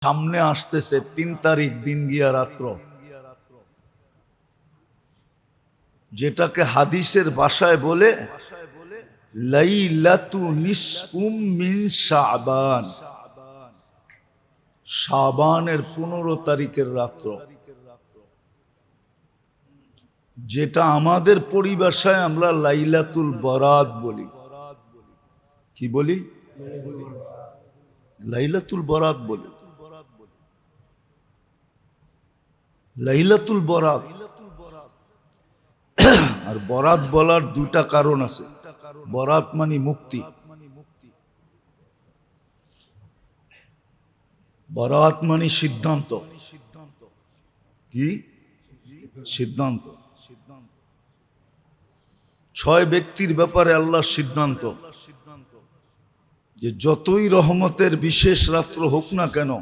সামনে আসতেছে ৩ তারিখ দিন গিয়া রাত্র, যেটাকে হাদিসের ভাষায় বলে লাইলাতু নিসফুম মিন শাবান, শাবানের ১৫ তারিখের রাত্র, যেটা আমাদের পরিভাষায় আমরা লাইলাতুল বরাত বলি। কি বলি? লাইলাতুল বরাত বলি। লাইলাতুল বরাত আর বরাত বলার দুটা কারণ আছে। বরাত মানে মুক্তি, বরাত মানে সিদ্ধান্ত। কি সিদ্ধান্ত? ৬ ব্যক্তির ব্যাপারে আল্লাহর সিদ্ধান্ত যে যতই রহমতের বিশেষ রাত্র হোক না কেন,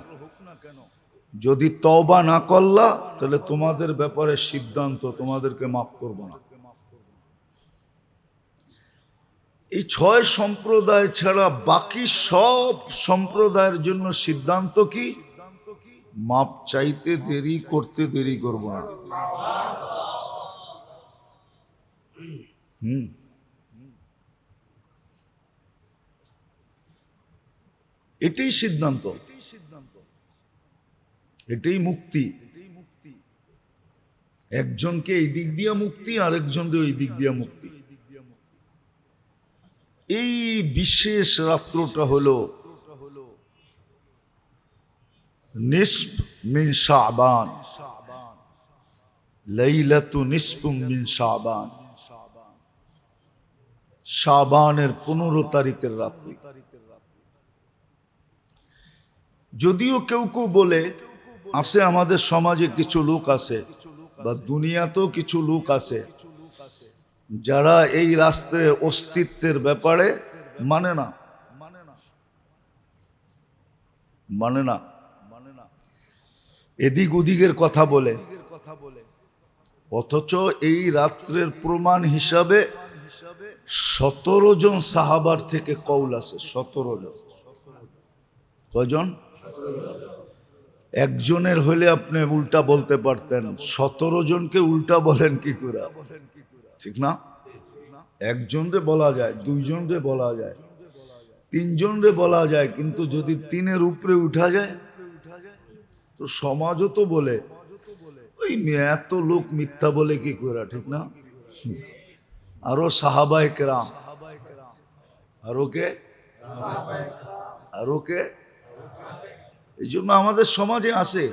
যদি তওবা না করলা তাহলে তোমাদের ব্যাপারে সিদ্ধান্ত তোমাদেরকে মাফ করব না। এই ৬ সম্প্রদায় ছাড়া বাকি সব সম্প্রদায়ের জন্য সিদ্ধান্ত কি? মাপ চাইতে দেরি করতে দেরি করব না। এটাই সিদ্ধান্ত, এটাই মুক্তি। একজনকে এই দিক দিয়া মুক্তি, আরেকজনকে ওই দিক দিয়া মুক্তি। এই বিশেষ রাত্রটা হলো নিসফ মিন শাবান, লাইলাতু নিসফুম মিন শাবান, শাবানের ১৫ তারিখের রাত্রি। যদিও কেউ কেউ বলে, আছে আমাদের সমাজে কিছু লোক আছে বা দুনিয়াতেও কিছু লোক আছে যারা এই রাষ্ট্রের অস্তিত্বের ব্যাপারে মানে না, এদিক ওদিকের কথা বলে, অথচ এই রাত্রের প্রমাণ হিসাবে ১৭ জন সাহাবার থেকে কওল আছে। ১৭ জন। কয়জন? একজনের হলে আপনি উল্টা বলতে পারতেন, ১৭ জনকে উল্টা বলেন কি করে? ঠিক না? একজনরে বলা যায়, ২ জনরে বলা যায়, ৩ জনরে বলা যায়, কিন্তু যদি ৩-এর উপরে উঠা যায় তো সমাজও তো বলে ওই এত লোক মিথ্যা বলে কি করে, ঠিক না? আরো সাহাবায়ে কেরাম, আরো কে এই জন্য আমাদের সমাজে আছে,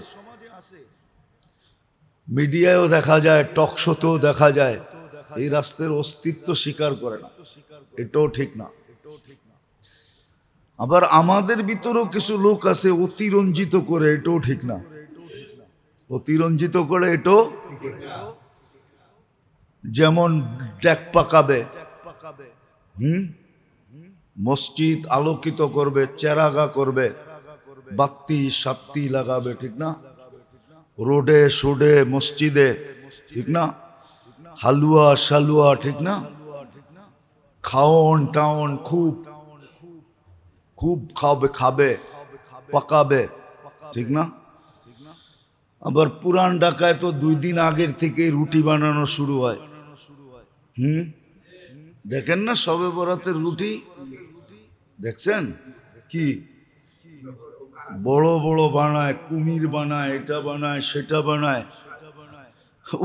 মিডিয়ায়ও দেখা যায়, টক শোতেও দেখা যায়, এই রাষ্ট্রের অস্তিত্ব স্বীকার করে না। এটাও ঠিক না। আবার আমাদের ভিতরেও কিছু লোক আছে অতিরঞ্জিত করে, এটাও ঠিক না। অতিরঞ্জিত করে এটাও, যেমন ডেক পাকাবে, মসজিদ আলোকিত করবে, চেরাগা করবে, বাতি সাত্তি লাগাবে, ঠিক না? রোডে সোডে মসজিদে, ঠিক না? হালুয়া শালুয়া, ঠিক না? খাওন টাউন খুব খুব খাবে পাকাবে, ঠিক না? আবার পুরান ঢাকায় তো 2 দিন আগের থেকে রুটি বানানো শুরু হয়। দেখেন না শবে বরাতের রুটি? দেখছেন কি বড় বড় বানায়, কুমির বানায়, এটা বানায় সেটা বানায়।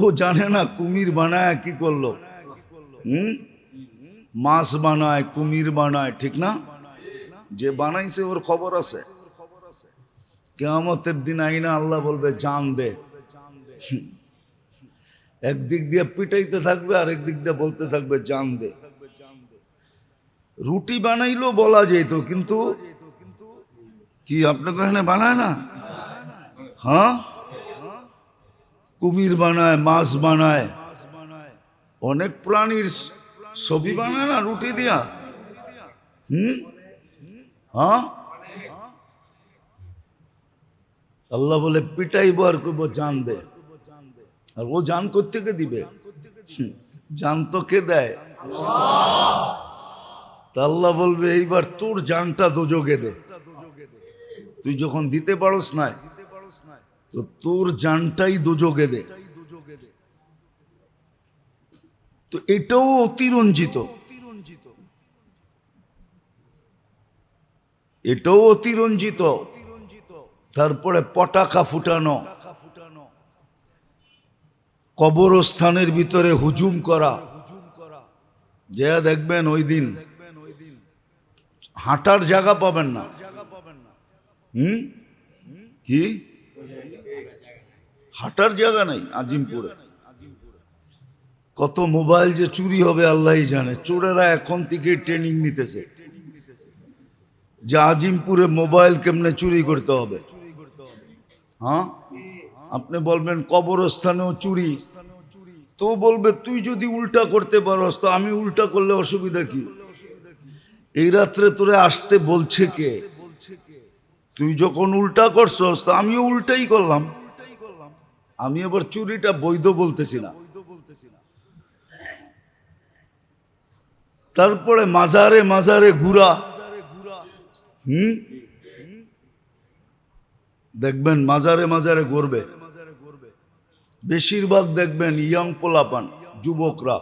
ও জানে না কুমির বানায় কি করলো। মাছ বানায়, কুমির বানায়, ঠিক না? যে বানাইছে ওর খবর আছে। কিয়ামতের দিন আইনা আল্লাহ বলবে জান দে। একদিক দিয়ে পিটাইতে থাকবে, আরেক দিক দিয়ে বলতে থাকবে জান দে। রুটি বানাইলো বলা যেত, কিন্তু কি আপনাকে এখানে বানায় না? হ্যাঁ, কুমির বানায়, মাছ বানায়, অনেক প্রাণীর ছবি বানায় না রুটি দিয়া। হ্যাঁ, আল্লাহ বলে পিটাইবো আর করবো জান দে। আর ও জান কোত্থেকে দিবে? জান তো কে দেয়? তা আল্লাহ বলবে এইবার তোর জানটা দোজকে দে। তুই যখন দিতে পারস না, তো তোর জানটাই দোজগে দে। তো এটাও অতিরঞ্জিত, এটাও অতিরঞ্জিত। তারপরে পটাকা ফুটানো, কবরস্থানের ভিতরে হুজুম করা। যে দেখবেন ওই দিন হাঁটার জায়গা পাবেন না। কি হাঁটার জায়গা নাই আজিমপুরে? কত মোবাইল যে চুরি হবে আল্লাহই জানে। চোরেরা এখন থেকে ট্রেনিং নিতেছে যে আজিমপুরে মোবাইল কেমনে চুরি করতে হবে। হ্যাঁ, আপনি বলবেন কবরস্থানেও চুরি, তো বলবে তুই যদি উল্টা করতে পারস তো আমি উল্টা করলে অসুবিধা কি? এই রাত্রে তোরে আসতে বলছে কে? তুই যখন উল্টা করছস তো আমিও উল্টাই করলাম। আমি আবার চুরিটা বৈধ বলতেছি না। তারপরে মাজারে মাজারে ঘুরা। দেখবেন মাজারে মাজারে ঘুরবে, বেশিরভাগ দেখবেন ইয়াং পোলাপান, যুবকরা।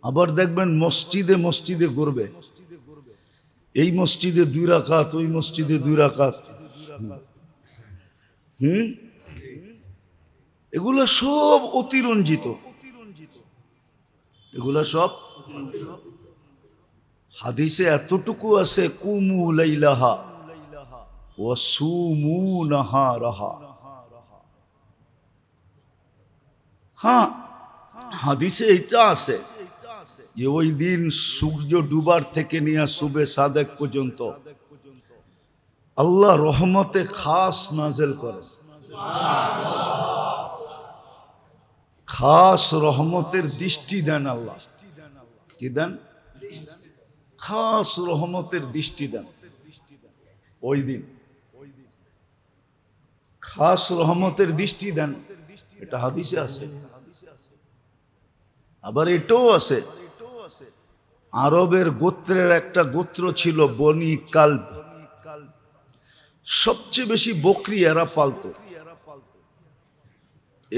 আবার দেখবেন মসজিদে মসজিদে ঘুরবে, এই মসজিদে 2 রাকাত, ওই মসজিদে 2 রাকাত। এগুলো সব অতিরঞ্জিত, এগুলা সব। হাদিসে এতটুকু আছে, কুমু লাইলাহা ওয়া সুমু নাহারাহা। হ্যাঁ, হাদিসে এটা আছে যে ওই দিন সূর্য ডুবার থেকে নিয়ে সুবে সাদেক পর্যন্ত আল্লাহ রহমতে খাস নাজেল করে। খাস রহমতের দৃষ্টি দেন আল্লাহ। কি দেন? খাস রহমতের দৃষ্টি দেন ওই দিন, খাস রহমতের দৃষ্টি দেন। এটা হাদিসে আছে। আবার এটাও আছে, আরবের গোত্রের একটা গোত্র ছিল বনি কালব, সবচেয়ে বেশি বকরি এরা পালত।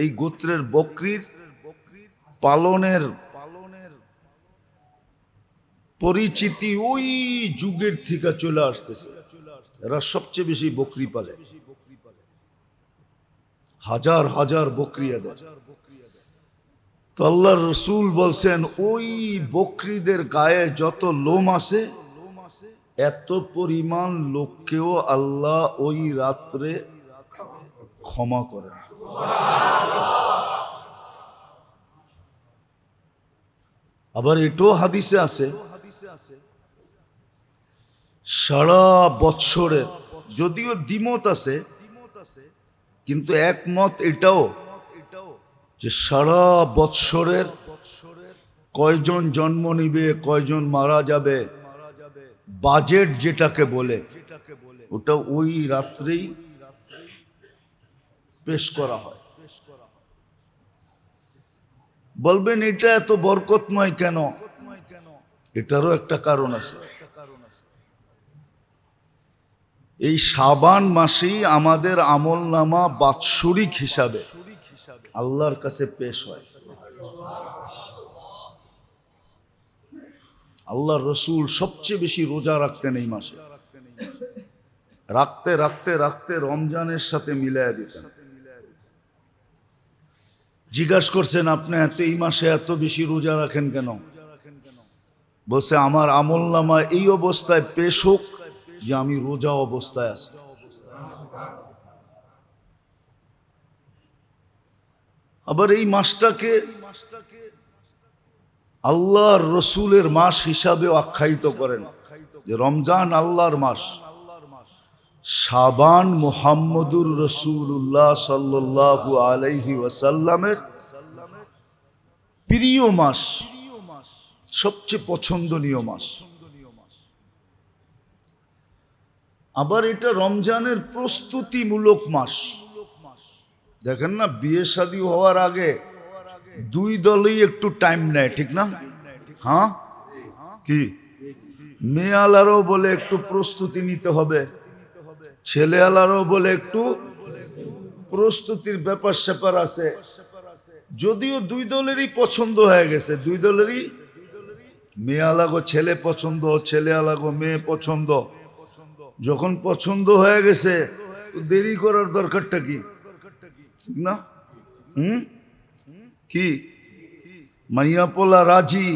এই গোত্রের বকরির পালনের পরিচিতি ওই যুগের থেকে চলে আসতেছে। এরা সবচেয়ে বেশি বকরি পালে, হাজার হাজার বকরি দেয়। তো আল্লাহর রসুল বলছেন ওই বকরিদের গায়ে যত লোম আছে এত পরিমাণ লোককেও আল্লাহ ওই রাত্রে ক্ষমা করেন। আবার এটাও হাদিসে আছে, সারা বৎসরের, যদিও দ্বিমত আছে কিন্তু একমত এটাও যে সারা বৎসরের কয়জন জন্ম নিবে, কয়জন মারা যাবে, বাজেট যেটাকে বলে ওটা ওই রাত্রেই পেশ করা হয়। বলবেন এটা এত বরকতময় কেন? এটারও একটা কারণ আছে। এই শাবান মাসেই আমাদের আমলনামা বাৎসরিক হিসাবে আল্লাহর কাছে পেশ হয়। আল্লাহর রসুল সবচেয়ে বেশি রোজা রাখতেন এই মাসে, রাখতে রাখতে রাখতে রমজানের সাথে মিলাইয়া দিতেন। জিজ্ঞাসা করছেন আপনি এত এই মাসে এত বেশি রোজা রাখেন কেন? বলছে আমার আমলনামা এই অবস্থায় পেশ হোক যে আমি রোজা অবস্থায় আছি। আবার এই মাসটাকে আল্লাহর রসুলের মাস হিসাবে আখ্যায়িত করেন যে রমজান আল্লাহর মাস, শাবান মুহাম্মদুর রাসূলুল্লাহ সাল্লাল্লাহু আলাইহি ওয়াসাল্লামের প্রিয় মাস, সবচেয়ে পছন্দনীয় মাস। আবার এটা রমজানের প্রস্তুতিমূলক মাস। দেখেন না, বিয়ে শাদী হওয়ার আগে 2 দলই একটু টাইম নেয়, ঠিক না? হ্যাঁ, কি মেয়েওয়ালারও বলে একটু প্রস্তুতি নিতে হবে, ছেলেওয়ালারও বলে একটু প্রস্তুতির ব্যাপার স্যাপার আছে। যদিও দুই দলেরই পছন্দ হয়ে গেছে, দুই দলেরই, মেয়ে আলাগো ছেলে পছন্দ, ছেলে আলাগো মেয়ে পছন্দ। যখন পছন্দ হয়ে গেছে দেরি করার দরকারটা কি, ঠিক না? কি মাইয়া পোলা রাজি,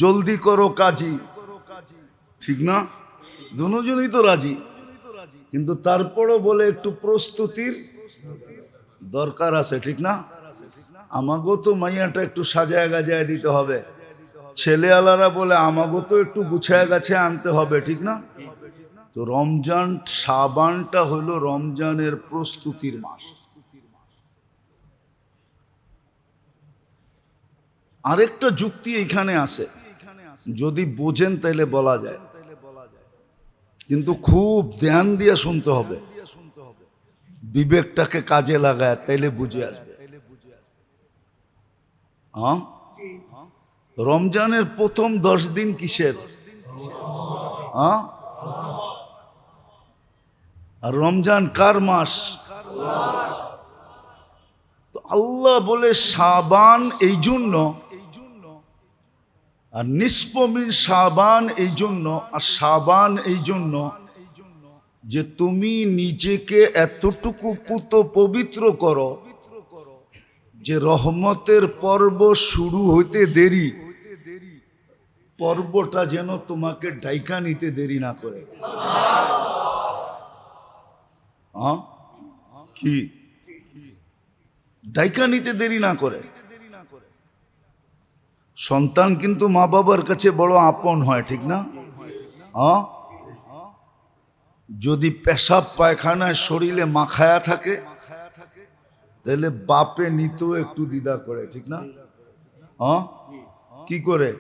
জলদি করো কাজী, ঠিক না? দুজনই তো রাজি, কিন্তু তারপরও বলে একটু প্রস্তুতির দরকার আছে, ঠিক না? আমাকেও তো মাইয়াটা একটু সাজায় গাজায় দিতে হবে, ছেলে আলারা বলে আমাকেও তো একটু গুছায় গাছে আনতে হবে, ঠিক না? তো রমজান শাবানটা হলো রমজানের প্রস্তুতির মাস। আরেকটা যুক্তি এখানে আছে, যদি বোঝেন তাইলে বলা যায়, কিন্তু খুব ধ্যান দিয়ে শুনতে হবে, বিবেকটাকে কাজে লাগায়, তাইলে বুঝে আসবে। রমজানের প্রথম 10 দিন কিসের? আর রমজান কার মাস? তো আল্লাহ বলে শাবান এই জন্য, আর নিসফ মিন শাবান এই জন্য, আর শাবান এই জন্য যে তুমি নিজেকে এতটুকু পুত পবিত্র করো যে রহমতের পর্ব শুরু হইতে দেরি, পর্বটা যেন তোমাকে ডাইকা নিতে দেরি না করে। কি ডাইকা নিতে দেরি না করে। সন্তান কিন্তু মা বাবার কাছে বড় আপন হয়, ঠিক না? যদি পেশাব পায়খানায় শরীরে মাখায়া থাকে তাহলে বাপে নিতেও একটু দ্বিধা করে, ঠিক না? কি করে?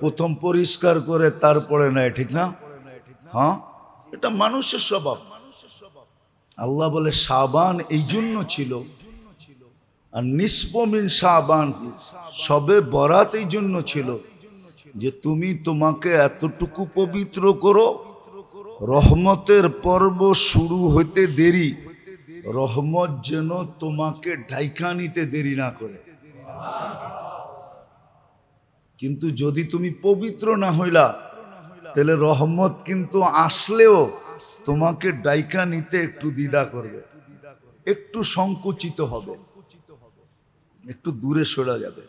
প্রথম পরিষ্কার করে তারপরে নেয়, ঠিক না? এটা মানুষের স্বভাব। আল্লাহ বলে শাবান এই জন্য ছিল, আর নিসফ মিন শাবান সবে বরাত এই জন্য ছিল যে তুমি তোমাকে এতটুকু পবিত্র করো রহমতের পর্ব শুরু হইতে দেরি, রহমত যেন তোমাকে ঢাইকা নিতে দেরি না করে। কিন্তু যদি তুমি পবিত্র না হইলা তাহলে রহমত কিন্তু আসলেও তোমাকে ডাইকা নিতে একটু দ্বিধা করবে, একটু সংকুচিত হবে, একটু দূরে সরে যাবে।